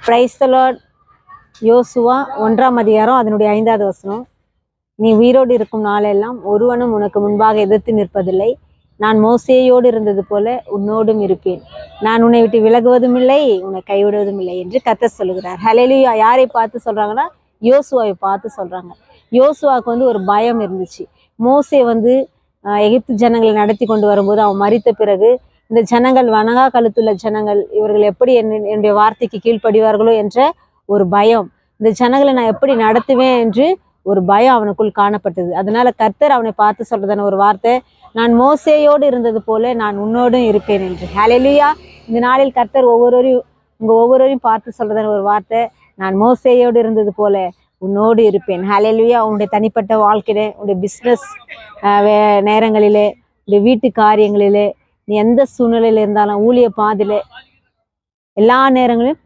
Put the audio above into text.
Praise the Lord. யோசுவா 1ஆம் அதிகாரம் அதனுடைய 5வது வசனம். நீ உயிரோடு இருக்கும் நாளெல்லாம் ஒருவனும் உனக்கு முன்பாக எதிர்த்து நிற்பதில்லை. நான் மோசேயோடு இருந்தது போல உன்னோடும் இருப்பேன். நான் உன்னை விட்டு விலகுவதும் இல்லை, உன்னை கைவிடுவதும் இல்லை என்று கர்த்தர் சொல்லுகிறார். ஹல்லேலூயா. யாரை பார்த்து சொல்றாங்கன்னா யோசுவாவை பார்த்து சொல்றாங்க. யோசுவாவுக்கு ஒரு பயம் இருந்துச்சு. மோசே எகிப்து ஜனங்களை நடத்தி கொண்டு வரும்போது அவன் மரித்த பிறகு இந்த ஜனங்கள் வணங்கா கழுத்துள்ள ஜனங்கள், இவர்கள் எப்படி என்னுடைய வார்த்தைக்கு கீழ்ப்படிவார்களோ என்ற ஒரு பயம், இந்த ஜனங்களை நான் எப்படி நடத்துவேன் என்று ஒரு பயம் அவனுக்குள் காணப்பட்டது. அதனால கர்த்தர் அவனை பார்த்து சொல்றதான ஒரு வார்த்தை, நான் மோசேயோடு இருந்தது போல நான் உன்னோடும் இருப்பேன் என்று. ஹல்லேலூயா. இந்த நாளில் கர்த்தர் ஒவ்வொருவரையும் பார்த்து சொல்றதான ஒரு வார்த்தை, நான் மோசேயோடு இருந்தது போல உன்னோடு இருப்பேன். ஹல்லேலூயா. உன்னுடைய தனிப்பட்ட வாழ்க்கையிலே, உன்னுடைய பிஸ்னஸ் நேரங்களிலே, உன்னுடைய வீட்டு காரியங்களிலே, நீ எந்த சூழ்நிலையில இருந்தாலும், ஊழிய பாதையிலே, எல்லா நேரங்களிலும்